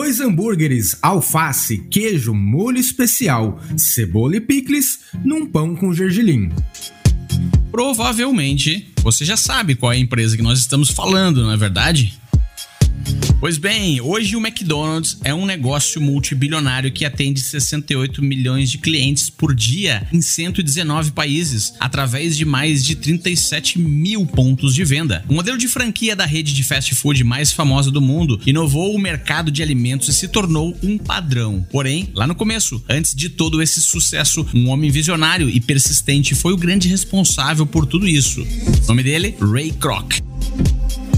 2 hambúrgueres, alface, queijo, molho especial, cebola e picles num pão com gergelim. Provavelmente você já sabe qual é a empresa que nós estamos falando, não é verdade? Pois bem, hoje o McDonald's é um negócio multibilionário que atende 68 milhões de clientes por dia em 119 países, através de mais de 37 mil pontos de venda. O modelo de franquia da rede de fast food mais famosa do mundo inovou o mercado de alimentos e se tornou um padrão. Porém, lá no começo, antes de todo esse sucesso, um homem visionário e persistente foi o grande responsável por tudo isso. O nome dele? Ray Kroc.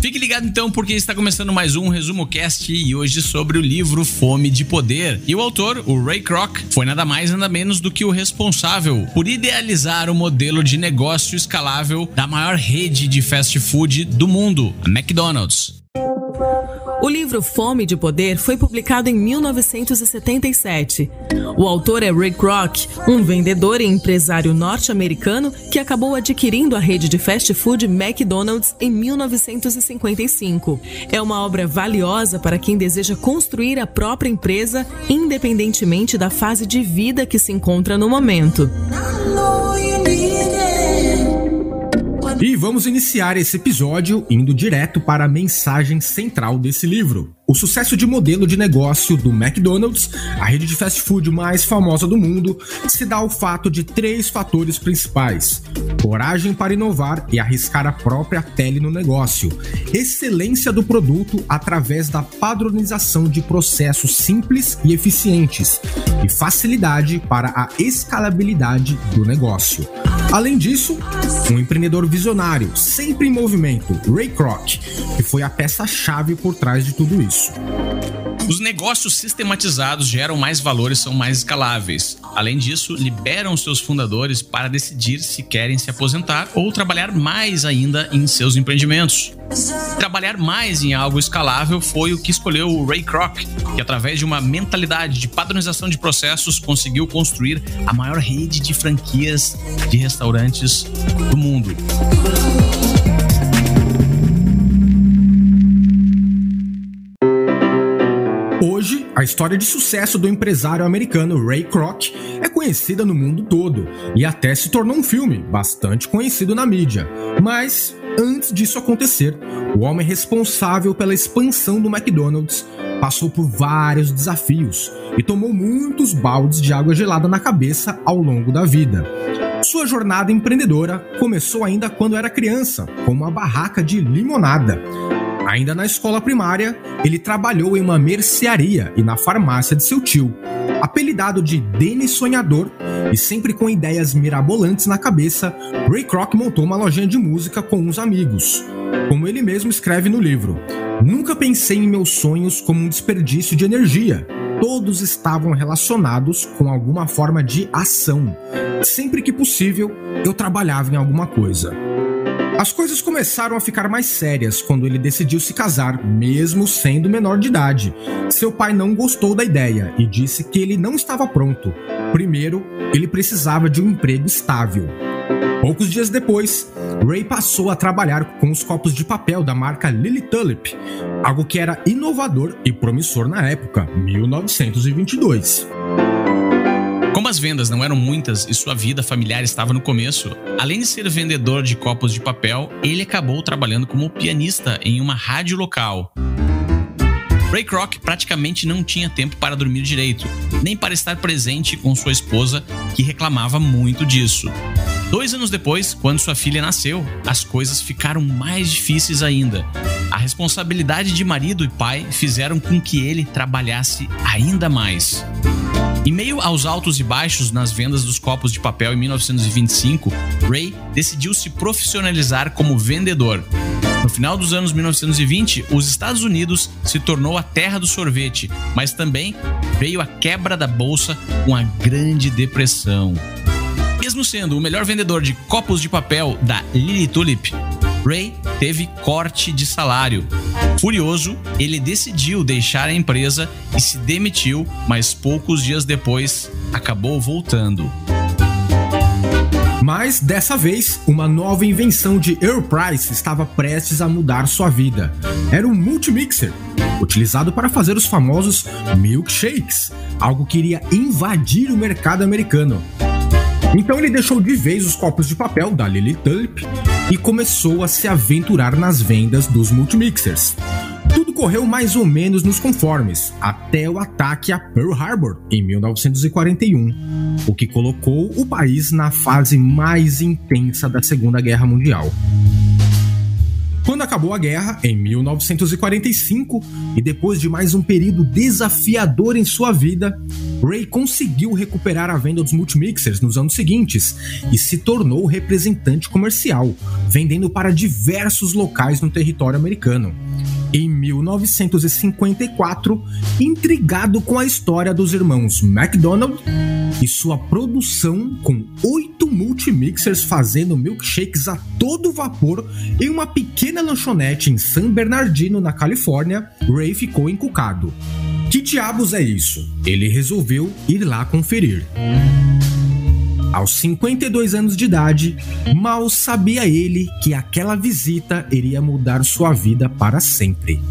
Fique ligado então, porque está começando mais um Resumo Cast e hoje sobre o livro Fome de Poder. E o autor, o Ray Kroc, foi nada mais nada menos do que o responsável por idealizar o modelo de negócio escalável da maior rede de fast food do mundo, a McDonald's. O livro Fome de Poder foi publicado em 1977. O autor é Ray Kroc, um vendedor e empresário norte-americano que acabou adquirindo a rede de fast food McDonald's em 1955. É uma obra valiosa para quem deseja construir a própria empresa, independentemente da fase de vida que se encontra no momento. E vamos iniciar esse episódio indo direto para a mensagem central desse livro. O sucesso de modelo de negócio do McDonald's, a rede de fast food mais famosa do mundo, se dá ao fato de 3 fatores principais: coragem para inovar e arriscar a própria pele no negócio, excelência do produto através da padronização de processos simples e eficientes, e facilidade para a escalabilidade do negócio. Além disso, um empreendedor visionário, sempre em movimento, Ray Kroc, que foi a peça-chave por trás de tudo isso. Os negócios sistematizados geram mais valor e são mais escaláveis. Além disso, liberam seus fundadores para decidir se querem se aposentar ou trabalhar mais ainda em seus empreendimentos. Trabalhar mais em algo escalável foi o que escolheu o Ray Kroc, que através de uma mentalidade de padronização de processos conseguiu construir a maior rede de franquias de restaurantes do mundo. Hoje, a história de sucesso do empresário americano Ray Kroc é conhecida no mundo todo e até se tornou um filme bastante conhecido na mídia. Mas, antes disso acontecer, o homem responsável pela expansão do McDonald's passou por vários desafios e tomou muitos baldes de água gelada na cabeça ao longo da vida. Sua jornada empreendedora começou ainda quando era criança, com uma barraca de limonada. Ainda na escola primária, ele trabalhou em uma mercearia e na farmácia de seu tio. Apelidado de Dennis Sonhador e sempre com ideias mirabolantes na cabeça, Ray Kroc montou uma lojinha de música com uns amigos. Como ele mesmo escreve no livro: "Nunca pensei em meus sonhos como um desperdício de energia. Todos estavam relacionados com alguma forma de ação. Sempre que possível, eu trabalhava em alguma coisa." As coisas começaram a ficar mais sérias quando ele decidiu se casar, mesmo sendo menor de idade. Seu pai não gostou da ideia e disse que ele não estava pronto. Primeiro, ele precisava de um emprego estável. Poucos dias depois, Ray passou a trabalhar com os copos de papel da marca Lily Tulip, algo que era inovador e promissor na época, 1922. Como as vendas não eram muitas e sua vida familiar estava no começo, além de ser vendedor de copos de papel, ele acabou trabalhando como pianista em uma rádio local. Ray Kroc praticamente não tinha tempo para dormir direito, nem para estar presente com sua esposa, que reclamava muito disso. 2 anos depois, quando sua filha nasceu, as coisas ficaram mais difíceis ainda. A responsabilidade de marido e pai fizeram com que ele trabalhasse ainda mais. Em meio aos altos e baixos nas vendas dos copos de papel em 1925, Ray decidiu se profissionalizar como vendedor. No final dos anos 1920, os Estados Unidos se tornou a terra do sorvete, mas também veio a quebra da bolsa com a Grande Depressão. Mesmo sendo o melhor vendedor de copos de papel da Lily Tulip, Ray teve corte de salário. Furioso, ele decidiu deixar a empresa e se demitiu, mas poucos dias depois acabou voltando. Mas, dessa vez, uma nova invenção de Earl Price estava prestes a mudar sua vida. Era um multimixer. utilizado para fazer os famosos milkshakes, algo que iria invadir o mercado americano. Então ele deixou de vez os copos de papel da Lily Tulip e começou a se aventurar nas vendas dos multimixers. Tudo correu mais ou menos nos conformes, até o ataque a Pearl Harbor em 1941, o que colocou o país na fase mais intensa da Segunda Guerra Mundial. Quando acabou a guerra, em 1945, e depois de mais um período desafiador em sua vida, Ray conseguiu recuperar a venda dos multimixers nos anos seguintes e se tornou representante comercial, vendendo para diversos locais no território americano. Em 1954, intrigado com a história dos irmãos McDonald e sua produção com 8 multimixers fazendo milkshakes a todo vapor em uma pequena lanchonete em San Bernardino, na Califórnia, Ray ficou encucado. Que diabos é isso? Ele resolveu ir lá conferir. Aos 52 anos de idade, mal sabia ele que aquela visita iria mudar sua vida para sempre.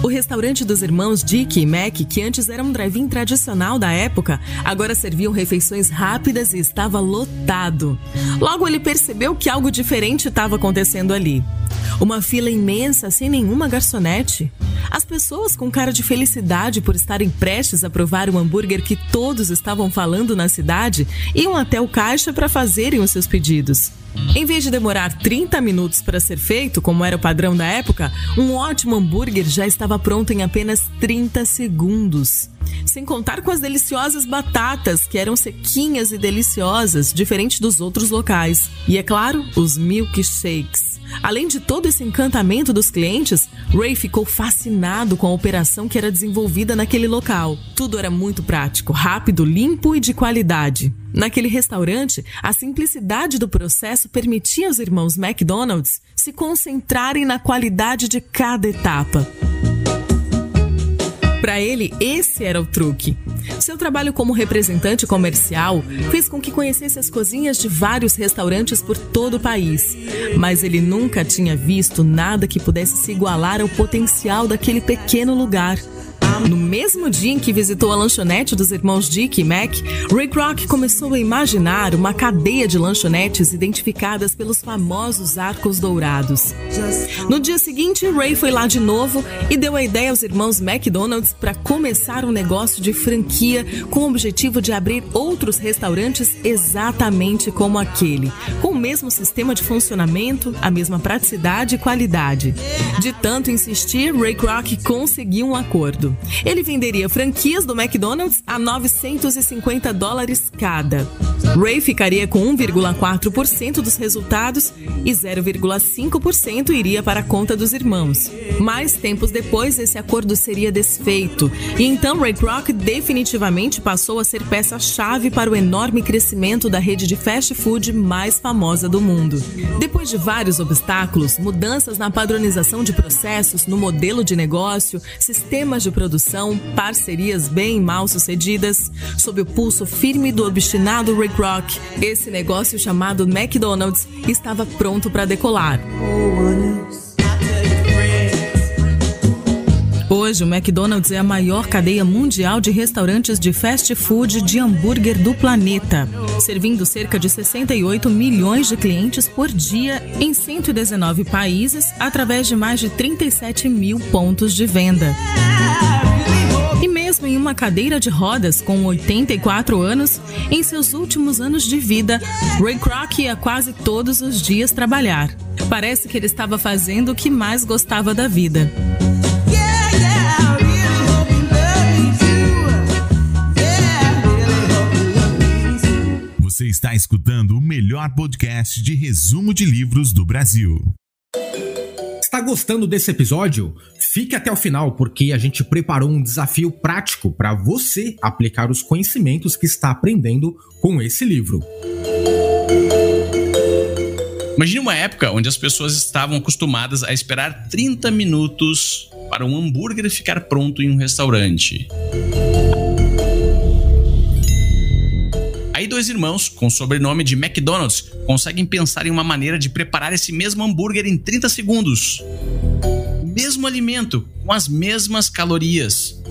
O restaurante dos irmãos Dick e Mac, que antes era um drive-in tradicional da época, agora serviam refeições rápidas e estava lotado. Logo ele percebeu que algo diferente estava acontecendo ali. Uma fila imensa sem nenhuma garçonete. As pessoas com cara de felicidade por estarem prestes a provar o hambúrguer que todos estavam falando na cidade iam até o caixa para fazerem os seus pedidos. Em vez de demorar 30 minutos para ser feito, como era o padrão da época, um ótimo hambúrguer já estava pronto em apenas 30 segundos. Sem contar com as deliciosas batatas, que eram sequinhas e deliciosas, diferente dos outros locais. E, é claro, os milkshakes. Além de todo esse encantamento dos clientes, Ray ficou fascinado com a operação que era desenvolvida naquele local. Tudo era muito prático, rápido, limpo e de qualidade. Naquele restaurante, a simplicidade do processo permitia aos irmãos McDonald's se concentrarem na qualidade de cada etapa. Para ele, esse era o truque. Seu trabalho como representante comercial fez com que conhecesse as cozinhas de vários restaurantes por todo o país. Mas ele nunca tinha visto nada que pudesse se igualar ao potencial daquele pequeno lugar. No mesmo dia em que visitou a lanchonete dos irmãos Dick e Mac, Ray Kroc começou a imaginar uma cadeia de lanchonetes identificadas pelos famosos arcos dourados. No dia seguinte, Ray foi lá de novo e deu a ideia aos irmãos McDonald's para começar um negócio de franquia com o objetivo de abrir outros restaurantes exatamente como aquele, com o mesmo sistema de funcionamento, a mesma praticidade e qualidade. De tanto insistir, Ray Kroc conseguiu um acordo. Ele venderia franquias do McDonald's a $950 cada. Ray ficaria com 1,4% dos resultados e 0,5% iria para a conta dos irmãos. Mas tempos depois esse acordo seria desfeito e então Ray Kroc definitivamente passou a ser peça-chave para o enorme crescimento da rede de fast food mais famosa do mundo. Depois de vários obstáculos, mudanças na padronização de processos, no modelo de negócio, sistemas de produção, parcerias bem mal sucedidas, sob o pulso firme do obstinado Ray Kroc, esse negócio chamado McDonald's estava pronto para decolar. Hoje, o McDonald's é a maior cadeia mundial de restaurantes de fast food de hambúrguer do planeta, servindo cerca de 68 milhões de clientes por dia em 119 países, através de mais de 37 mil pontos de venda. E mesmo em uma cadeira de rodas com 84 anos, em seus últimos anos de vida, Ray Kroc ia quase todos os dias trabalhar. Parece que ele estava fazendo o que mais gostava da vida. Você está escutando o melhor podcast de resumo de livros do Brasil. Está gostando desse episódio? Fique até o final, porque a gente preparou um desafio prático para você aplicar os conhecimentos que está aprendendo com esse livro. Imagine uma época onde as pessoas estavam acostumadas a esperar 30 minutos para um hambúrguer ficar pronto em um restaurante. Aí dois irmãos, com o sobrenome de McDonald's, conseguem pensar em uma maneira de preparar esse mesmo hambúrguer em 30 segundos. O mesmo alimento, com as mesmas calorias,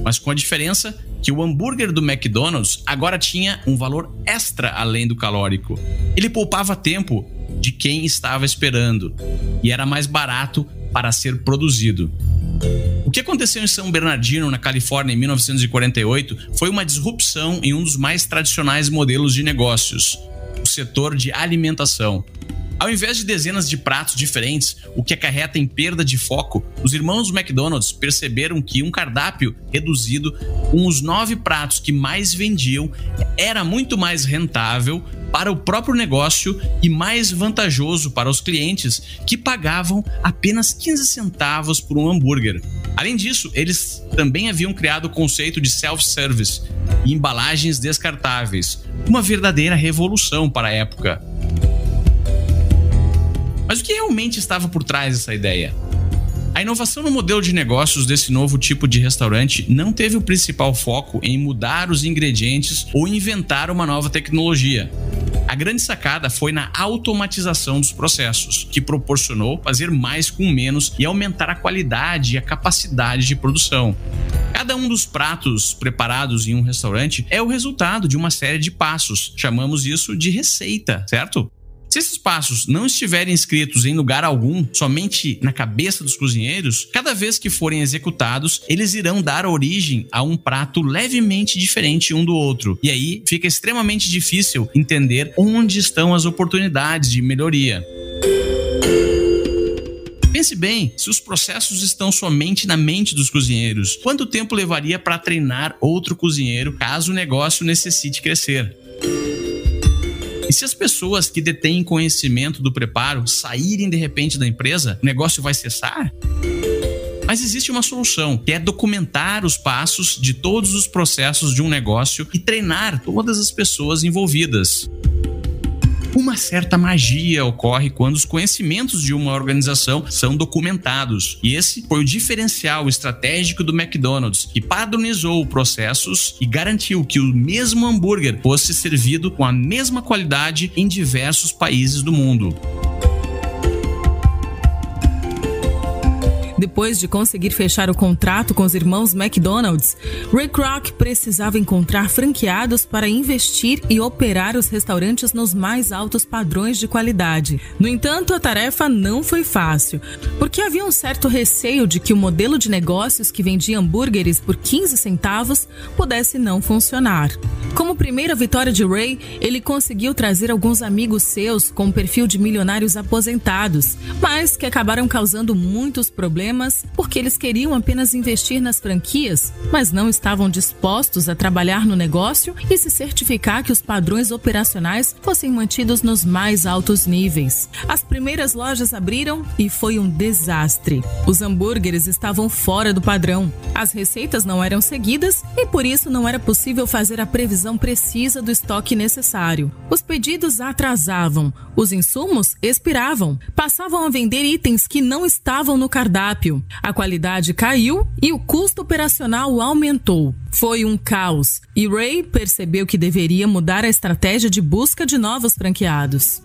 mas com a diferença que o hambúrguer do McDonald's agora tinha um valor extra além do calórico. Ele poupava tempo de quem estava esperando e era mais barato para ser produzido. O que aconteceu em São Bernardino, na Califórnia, em 1948, foi uma disrupção em um dos mais tradicionais modelos de negócios, o setor de alimentação. Ao invés de dezenas de pratos diferentes, o que acarreta em perda de foco, os irmãos McDonald's perceberam que um cardápio reduzido com os 9 pratos que mais vendiam era muito mais rentável para o próprio negócio e mais vantajoso para os clientes que pagavam apenas 15 centavos por um hambúrguer. Além disso, eles também haviam criado o conceito de self-service e embalagens descartáveis, uma verdadeira revolução para a época. Mas o que realmente estava por trás dessa ideia? A inovação no modelo de negócios desse novo tipo de restaurante não teve o principal foco em mudar os ingredientes ou inventar uma nova tecnologia. A grande sacada foi na automatização dos processos, que proporcionou fazer mais com menos e aumentar a qualidade e a capacidade de produção. Cada um dos pratos preparados em um restaurante é o resultado de uma série de passos. Chamamos isso de receita, certo? Se esses passos não estiverem escritos em lugar algum, somente na cabeça dos cozinheiros, cada vez que forem executados, eles irão dar origem a um prato levemente diferente um do outro. E aí fica extremamente difícil entender onde estão as oportunidades de melhoria. Pense bem, se os processos estão somente na mente dos cozinheiros, quanto tempo levaria para treinar outro cozinheiro caso o negócio necessite crescer? E se as pessoas que detêm conhecimento do preparo saírem de repente da empresa, o negócio vai cessar? Mas existe uma solução, que é documentar os passos de todos os processos de um negócio e treinar todas as pessoas envolvidas. Uma certa magia ocorre quando os conhecimentos de uma organização são documentados. E esse foi o diferencial estratégico do McDonald's, que padronizou processos e garantiu que o mesmo hambúrguer fosse servido com a mesma qualidade em diversos países do mundo. Depois de conseguir fechar o contrato com os irmãos McDonald's, Ray Kroc precisava encontrar franqueados para investir e operar os restaurantes nos mais altos padrões de qualidade. No entanto, a tarefa não foi fácil, porque havia um certo receio de que o modelo de negócios que vendia hambúrgueres por 15 centavos pudesse não funcionar. Como primeira vitória de Ray, ele conseguiu trazer alguns amigos seus com perfil de milionários aposentados, mas que acabaram causando muitos problemas porque eles queriam apenas investir nas franquias, mas não estavam dispostos a trabalhar no negócio e se certificar que os padrões operacionais fossem mantidos nos mais altos níveis. As primeiras lojas abriram e foi um desastre. Os hambúrgueres estavam fora do padrão, as receitas não eram seguidas e por isso não era possível fazer a previsão precisa do estoque necessário. Os pedidos atrasavam, os insumos expiravam, passavam a vender itens que não estavam no cardápio. A qualidade caiu e o custo operacional aumentou. Foi um caos e Ray percebeu que deveria mudar a estratégia de busca de novos franqueados.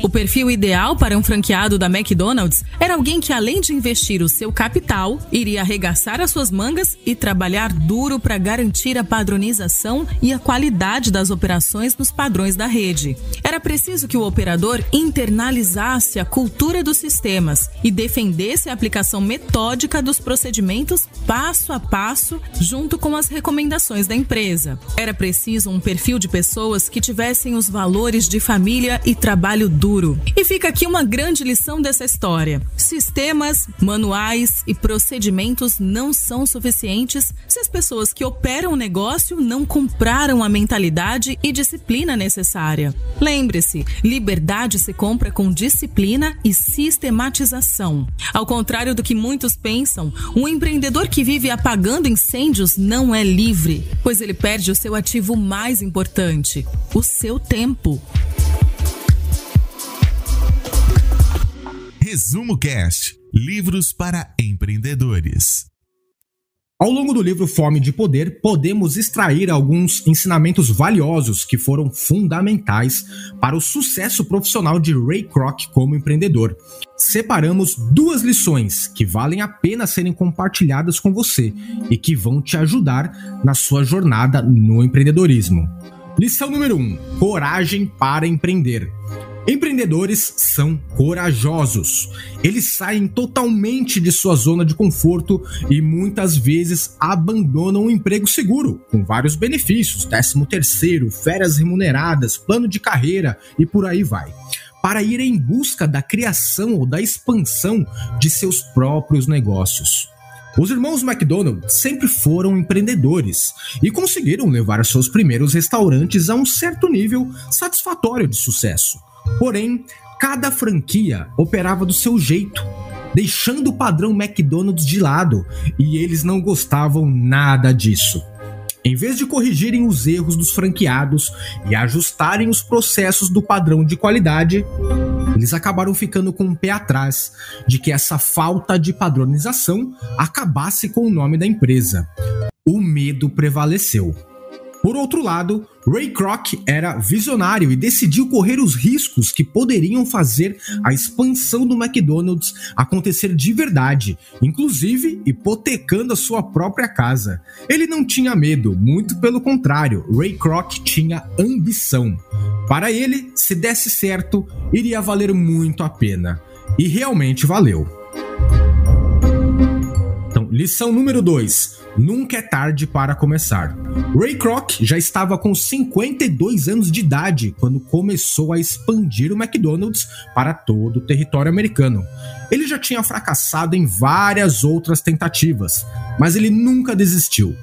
O perfil ideal para um franqueado da McDonald's era alguém que, além de investir o seu capital, iria arregaçar as suas mangas e trabalhar duro para garantir a padronização e a qualidade das operações nos padrões da rede. Era preciso que o operador internalizasse a cultura dos sistemas e defendesse a aplicação metódica dos procedimentos passo a passo, junto com as recomendações da empresa. Era preciso um perfil de pessoas que tivessem os valores de família e trabalho duro. E fica aqui uma grande lição dessa história. Sistemas, manuais e procedimentos não são suficientes se as pessoas que operam o negócio não compraram a mentalidade e disciplina necessária. Lembre-se, liberdade se compra com disciplina e sistematização. Ao contrário do que muitos pensam, um empreendedor que vive apagando incêndios não é livre, pois ele perde o seu ativo mais importante, o seu tempo. Resumo Cast, livros para empreendedores. Ao longo do livro Fome de Poder, podemos extrair alguns ensinamentos valiosos que foram fundamentais para o sucesso profissional de Ray Kroc como empreendedor. Separamos 2 lições que valem a pena serem compartilhadas com você e que vão te ajudar na sua jornada no empreendedorismo. Lição número 1: coragem para empreender. Empreendedores são corajosos. Eles saem totalmente de sua zona de conforto e muitas vezes abandonam um emprego seguro, com vários benefícios, 13º, férias remuneradas, plano de carreira e por aí vai, para ir em busca da criação ou da expansão de seus próprios negócios. Os irmãos McDonald sempre foram empreendedores e conseguiram levar seus primeiros restaurantes a um certo nível satisfatório de sucesso. Porém, cada franquia operava do seu jeito, deixando o padrão McDonald's de lado, e eles não gostavam nada disso. Em vez de corrigirem os erros dos franqueados e ajustarem os processos do padrão de qualidade, eles acabaram ficando com um pé atrás de que essa falta de padronização acabasse com o nome da empresa. O medo prevaleceu. Por outro lado, Ray Kroc era visionário e decidiu correr os riscos que poderiam fazer a expansão do McDonald's acontecer de verdade, inclusive hipotecando a sua própria casa. Ele não tinha medo, muito pelo contrário, Ray Kroc tinha ambição. Para ele, se desse certo, iria valer muito a pena. E realmente valeu. Então, lição número 2. Nunca é tarde para começar. Ray Kroc já estava com 52 anos de idade quando começou a expandir o McDonald's para todo o território americano. Ele já tinha fracassado em várias outras tentativas, mas ele nunca desistiu.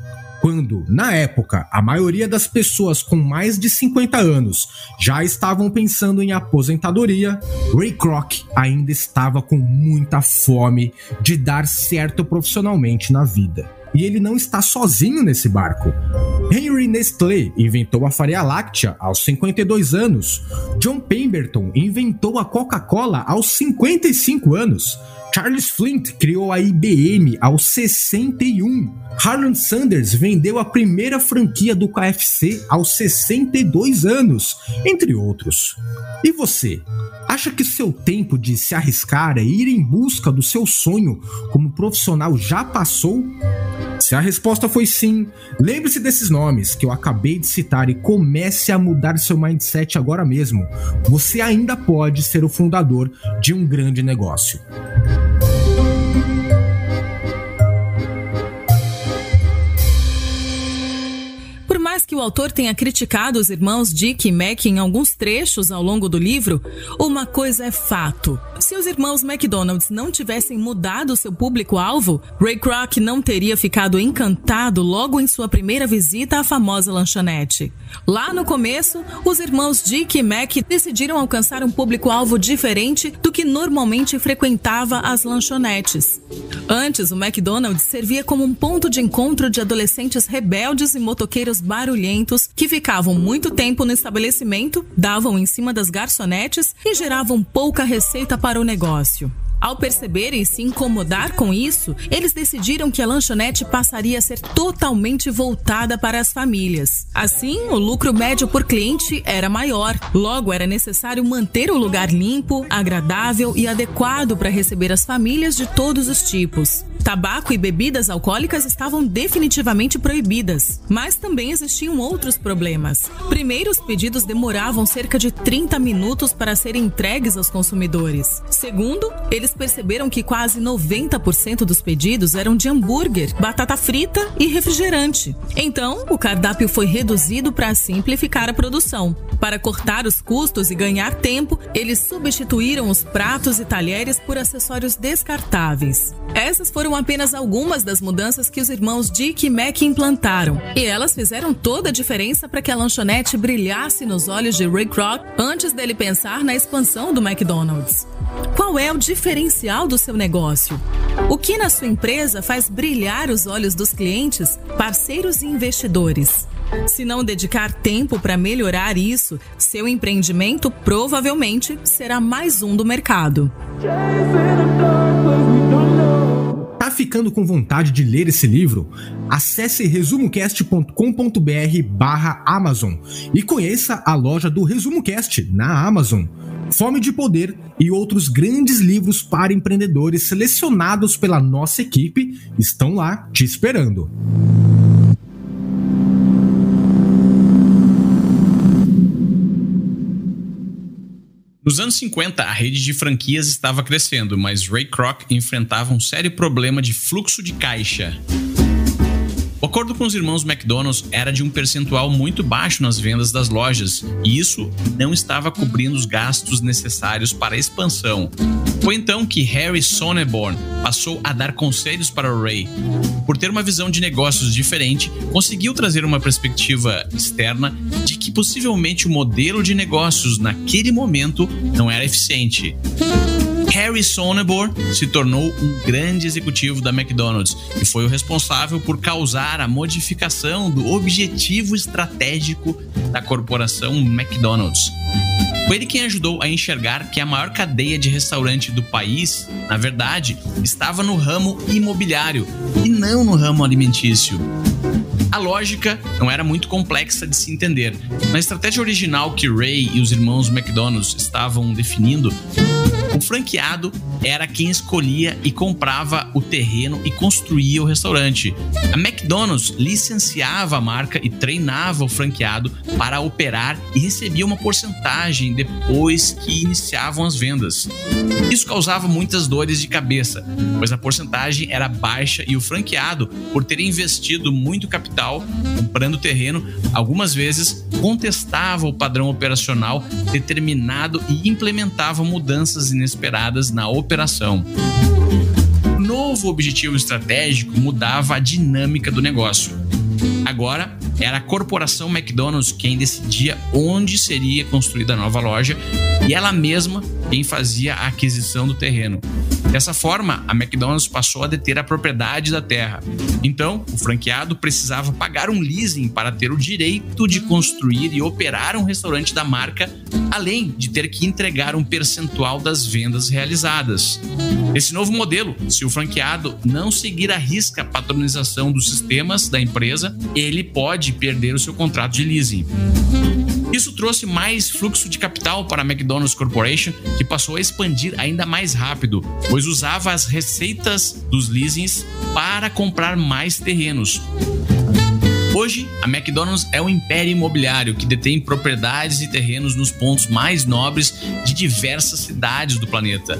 Quando, na época, a maioria das pessoas com mais de 50 anos já estavam pensando em aposentadoria, Ray Kroc ainda estava com muita fome de dar certo profissionalmente na vida. E ele não está sozinho nesse barco. Henry Nestlé inventou a Faria Láctea aos 52 anos. John Pemberton inventou a Coca-Cola aos 55 anos. Charles Flint criou a IBM aos 61. Harlan Sanders vendeu a primeira franquia do KFC aos 62 anos, entre outros. E você? Acha que seu tempo de se arriscar e ir em busca do seu sonho como profissional já passou? Se a resposta foi sim, lembre-se desses nomes que eu acabei de citar e comece a mudar seu mindset agora mesmo. Você ainda pode ser o fundador de um grande negócio. Que o autor tenha criticado os irmãos Dick e Mac em alguns trechos ao longo do livro, uma coisa é fato. Se os irmãos McDonald's não tivessem mudado seu público-alvo, Ray Kroc não teria ficado encantado logo em sua primeira visita à famosa lanchonete. Lá no começo, os irmãos Dick e Mac decidiram alcançar um público-alvo diferente do que normalmente frequentava as lanchonetes. Antes, o McDonald's servia como um ponto de encontro de adolescentes rebeldes e motoqueiros barulhentos que ficavam muito tempo no estabelecimento, davam em cima das garçonetes e geravam pouca receita para o negócio. Ao perceberem e se incomodar com isso, eles decidiram que a lanchonete passaria a ser totalmente voltada para as famílias. Assim, o lucro médio por cliente era maior. Logo, era necessário manter o lugar limpo, agradável e adequado para receber as famílias de todos os tipos. Tabaco e bebidas alcoólicas estavam definitivamente proibidas, mas também existiam outros problemas. Primeiro, os pedidos demoravam cerca de 30 minutos para serem entregues aos consumidores. Segundo, eles perceberam que quase 90% dos pedidos eram de hambúrguer, batata frita e refrigerante. Então, o cardápio foi reduzido para simplificar a produção. Para cortar os custos e ganhar tempo, eles substituíram os pratos e talheres por acessórios descartáveis. Essas foram apenas algumas das mudanças que os irmãos Dick e Mac implantaram, e elas fizeram toda a diferença para que a lanchonete brilhasse nos olhos de Ray Kroc antes dele pensar na expansão do McDonald's. Qual é o diferencial do seu negócio? O que na sua empresa faz brilhar os olhos dos clientes, parceiros e investidores? Se não dedicar tempo para melhorar isso, seu empreendimento provavelmente será mais um do mercado. Tá ficando com vontade de ler esse livro? Acesse resumocast.com.br/Amazon e conheça a loja do ResumoCast na Amazon. Fome de Poder e outros grandes livros para empreendedores selecionados pela nossa equipe estão lá te esperando. Nos anos 50, a rede de franquias estava crescendo, mas Ray Kroc enfrentava um sério problema de fluxo de caixa. O acordo com os irmãos McDonald's era de um percentual muito baixo nas vendas das lojas, e isso não estava cobrindo os gastos necessários para a expansão. Foi então que Harry Sonneborn passou a dar conselhos para o Ray. Por ter uma visão de negócios diferente, conseguiu trazer uma perspectiva externa de que possivelmente o modelo de negócios naquele momento não era eficiente. Harry Sonneborn se tornou um grande executivo da McDonald's e foi o responsável por causar a modificação do objetivo estratégico da corporação McDonald's. Foi ele quem ajudou a enxergar que a maior cadeia de restaurante do país, na verdade, estava no ramo imobiliário e não no ramo alimentício. A lógica não era muito complexa de se entender. Na estratégia original que Ray e os irmãos McDonald's estavam definindo, o franqueado era quem escolhia e comprava o terreno e construía o restaurante. A McDonald's licenciava a marca e treinava o franqueado para operar e recebia uma porcentagem depois que iniciavam as vendas. Isso causava muitas dores de cabeça, pois a porcentagem era baixa e o franqueado, por ter investido muito capital comprando terreno, algumas vezes contestava o padrão operacional determinado e implementava mudanças inesperadas na operação. O novo objetivo estratégico mudava a dinâmica do negócio. Agora, era a corporação McDonald's quem decidia onde seria construída a nova loja e ela mesma quem fazia a aquisição do terreno. Dessa forma, a McDonald's passou a deter a propriedade da terra. Então, o franqueado precisava pagar um leasing para ter o direito de construir e operar um restaurante da marca, além de ter que entregar um percentual das vendas realizadas. Esse novo modelo, se o franqueado não seguir à risca a padronização dos sistemas da empresa, ele pode perder o seu contrato de leasing. Isso trouxe mais fluxo de capital para a McDonald's Corporation, que passou a expandir ainda mais rápido, pois usava as receitas dos leasings para comprar mais terrenos. Hoje, a McDonald's é um império imobiliário que detém propriedades e terrenos nos pontos mais nobres de diversas cidades do planeta.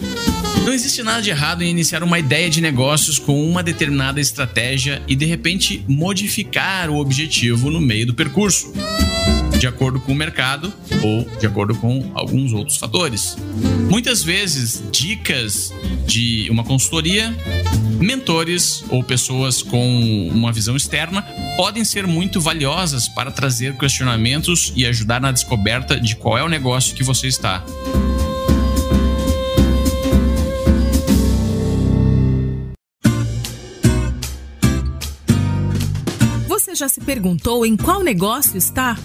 Não existe nada de errado em iniciar uma ideia de negócios com uma determinada estratégia e, de repente, modificar o objetivo no meio do percurso, de acordo com o mercado ou de acordo com alguns outros fatores. Muitas vezes, dicas de uma consultoria, mentores ou pessoas com uma visão externa podem ser muito valiosas para trazer questionamentos e ajudar na descoberta de qual é o negócio que você está. Você já se perguntou em qual negócio está?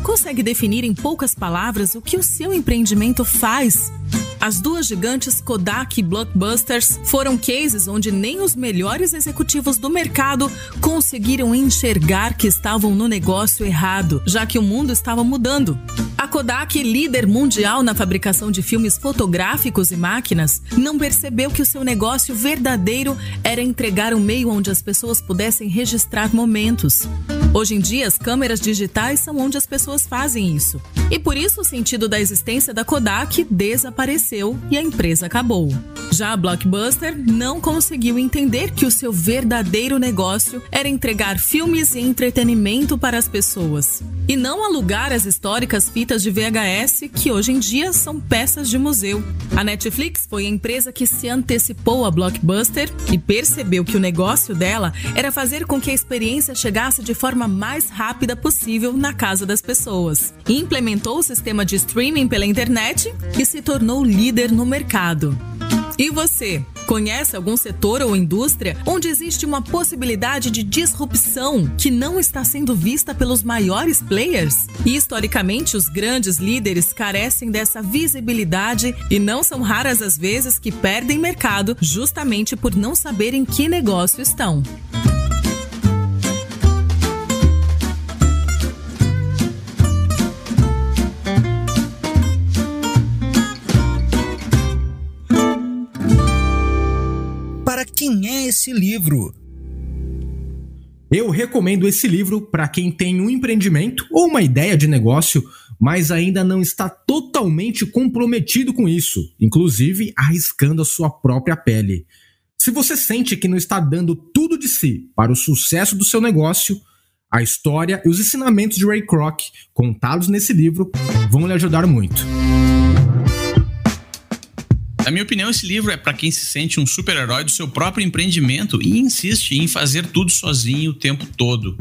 Consegue definir em poucas palavras o que o seu empreendimento faz? As duas gigantes Kodak e Blockbusters foram cases onde nem os melhores executivos do mercado conseguiram enxergar que estavam no negócio errado, já que o mundo estava mudando. A Kodak, líder mundial na fabricação de filmes fotográficos e máquinas, não percebeu que o seu negócio verdadeiro era entregar um meio onde as pessoas pudessem registrar momentos. Hoje em dia, as câmeras digitais são onde as pessoas fazem isso. E por isso o sentido da existência da Kodak desapareceu e a empresa acabou. Já a Blockbuster não conseguiu entender que o seu verdadeiro negócio era entregar filmes e entretenimento para as pessoas, e não alugar as históricas fitas de VHS que hoje em dia são peças de museu. A Netflix foi a empresa que se antecipou à Blockbuster e percebeu que o negócio dela era fazer com que a experiência chegasse de forma mais rápida possível na casa das pessoas. E implementou o sistema de streaming pela internet e se tornou líder no mercado. E você, conhece algum setor ou indústria onde existe uma possibilidade de disrupção que não está sendo vista pelos maiores players? E historicamente, os grandes líderes carecem dessa visibilidade e não são raras as vezes que perdem mercado justamente por não saber em que negócio estão. Quem é esse livro? Eu recomendo esse livro para quem tem um empreendimento ou uma ideia de negócio, mas ainda não está totalmente comprometido com isso, inclusive arriscando a sua própria pele. Se você sente que não está dando tudo de si para o sucesso do seu negócio, a história e os ensinamentos de Ray Kroc, contados nesse livro, vão lhe ajudar muito. Na minha opinião, esse livro é para quem se sente um super-herói do seu próprio empreendimento e insiste em fazer tudo sozinho o tempo todo.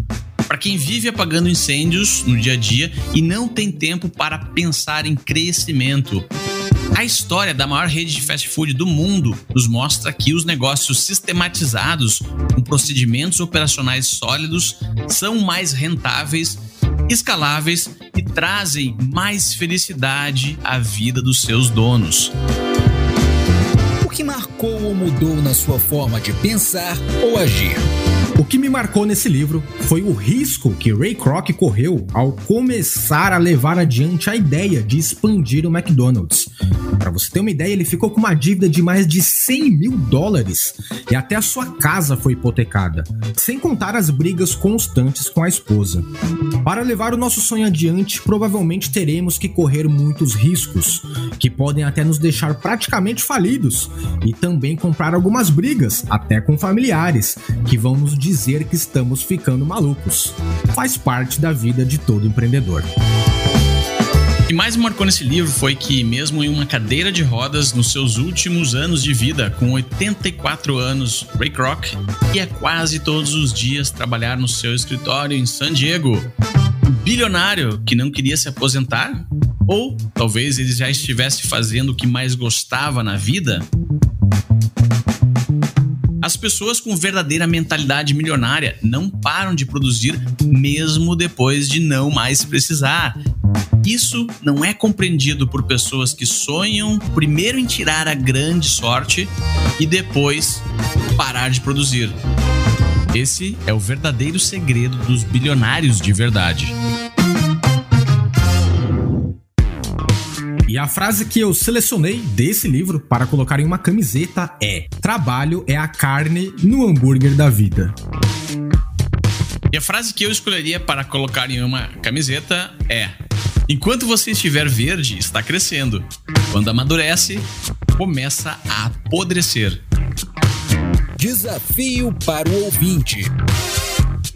Para quem vive apagando incêndios no dia a dia e não tem tempo para pensar em crescimento. A história da maior rede de fast food do mundo nos mostra que os negócios sistematizados, com procedimentos operacionais sólidos, são mais rentáveis, escaláveis e trazem mais felicidade à vida dos seus donos. O que marcou ou mudou na sua forma de pensar ou agir? O que me marcou nesse livro foi o risco que Ray Kroc correu ao começar a levar adiante a ideia de expandir o McDonald's. Para você ter uma ideia, ele ficou com uma dívida de mais de $100 mil e até a sua casa foi hipotecada, sem contar as brigas constantes com a esposa. Para levar o nosso sonho adiante, provavelmente teremos que correr muitos riscos, que podem até nos deixar praticamente falidos, e também comprar algumas brigas, até com familiares, que vão nos dizer que estamos ficando malucos. Faz parte da vida de todo empreendedor. O que mais me marcou nesse livro foi que, mesmo em uma cadeira de rodas nos seus últimos anos de vida, com 84 anos, Ray Kroc ia quase todos os dias trabalhar no seu escritório em San Diego. Um bilionário que não queria se aposentar? Ou talvez ele já estivesse fazendo o que mais gostava na vida? As pessoas com verdadeira mentalidade milionária não param de produzir mesmo depois de não mais precisar. Isso não é compreendido por pessoas que sonham primeiro em tirar a grande sorte e depois parar de produzir. Esse é o verdadeiro segredo dos bilionários de verdade. E a frase que eu selecionei desse livro para colocar em uma camiseta é: trabalho é a carne no hambúrguer da vida. E a frase que eu escolheria para colocar em uma camiseta é: enquanto você estiver verde, está crescendo. Quando amadurece, começa a apodrecer. Desafio para o ouvinte.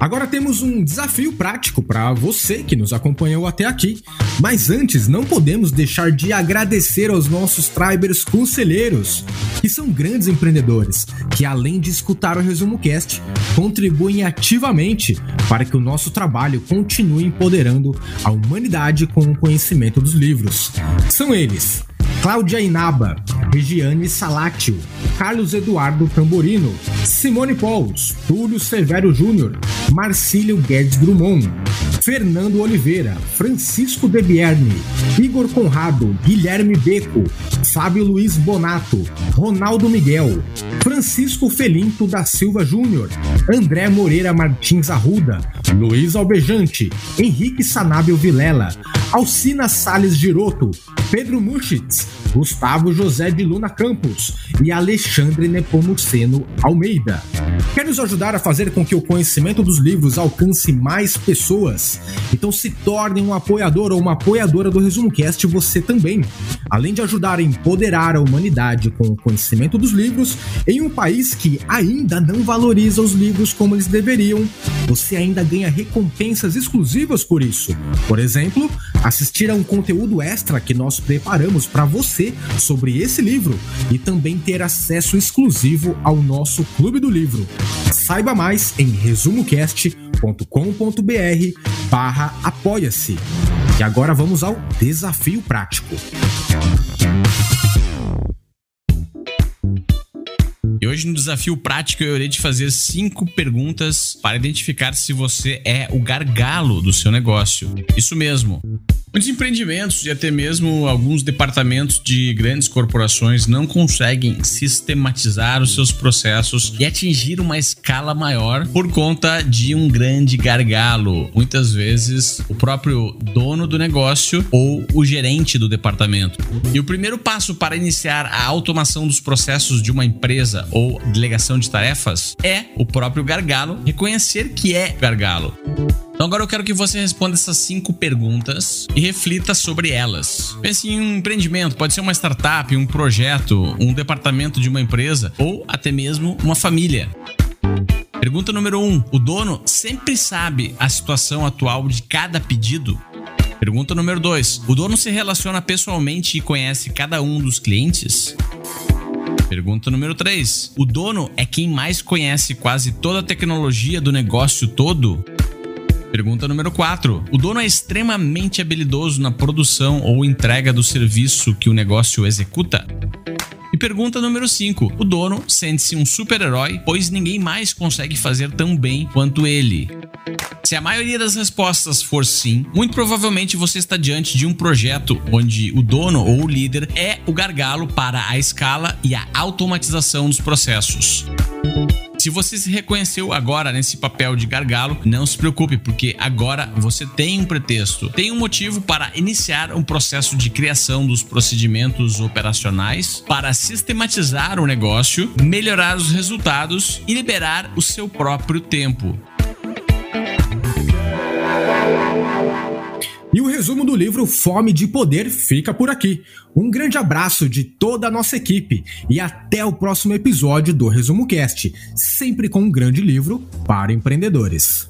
Agora temos um desafio prático para você que nos acompanhou até aqui. Mas antes, não podemos deixar de agradecer aos nossos Tribers conselheiros, que são grandes empreendedores, que além de escutar o Resumo Cast, contribuem ativamente para que o nosso trabalho continue empoderando a humanidade com o conhecimento dos livros. São eles: Cláudia Inaba, Regiane Salatio, Carlos Eduardo Tamborino, Simone Pauls, Túlio Severo Júnior, Marcílio Guedes Drummond, Fernando Oliveira, Francisco De Bierni, Igor Conrado, Guilherme Beco, Fábio Luiz Bonato, Ronaldo Miguel, Francisco Felinto da Silva Júnior, André Moreira Martins Arruda, Luiz Albejante, Henrique Sanábio Vilela, Alcina Salles Giroto, Pedro Muschitz, Gustavo José de Luna Campos e Alexandre Nepomuceno Almeida. Quer nos ajudar a fazer com que o conhecimento dos livros alcance mais pessoas? Então se torne um apoiador ou uma apoiadora do Resumo Cast você também. Além de ajudar a empoderar a humanidade com o conhecimento dos livros, em um país que ainda não valoriza os livros como eles deveriam, você ainda ganha recompensas exclusivas por isso. Por exemplo, assistir a um conteúdo extra que nós preparamos para você sobre esse livro e também ter acesso exclusivo ao nosso Clube do Livro. Saiba mais em resumocast.com.br/apoia-se. E agora vamos ao desafio prático. hoje, no desafio prático, eu irei te fazer 5 perguntas para identificar se você é o gargalo do seu negócio. Isso mesmo. Muitos empreendimentos e até mesmo alguns departamentos de grandes corporações não conseguem sistematizar os seus processos e atingir uma escala maior por conta de um grande gargalo. Muitas vezes o próprio dono do negócio ou o gerente do departamento. E o primeiro passo para iniciar a automação dos processos de uma empresa ou delegação de tarefas é o próprio gargalo reconhecer que é gargalo. Então agora eu quero que você responda essas 5 perguntas e reflita sobre elas. Pense em um empreendimento, pode ser uma startup, um projeto, um departamento de uma empresa ou até mesmo uma família. Pergunta número 1. O dono sempre sabe a situação atual de cada pedido? Pergunta número 2. O dono se relaciona pessoalmente e conhece cada um dos clientes? Pergunta número 3. O dono é quem mais conhece quase toda a tecnologia do negócio todo? Pergunta número 4. O dono é extremamente habilidoso na produção ou entrega do serviço que o negócio executa? E pergunta número 5. O dono sente-se um super-herói, pois ninguém mais consegue fazer tão bem quanto ele? Se a maioria das respostas for sim, muito provavelmente você está diante de um projeto onde o dono ou o líder é o gargalo para a escala e a automatização dos processos. Se você se reconheceu agora nesse papel de gargalo, não se preocupe, porque agora você tem um pretexto, tem um motivo para iniciar um processo de criação dos procedimentos operacionais para sistematizar o negócio, melhorar os resultados e liberar o seu próprio tempo. E o resumo do livro Fome de Poder fica por aqui. Um grande abraço de toda a nossa equipe e até o próximo episódio do Resumo Cast, sempre com um grande livro para empreendedores.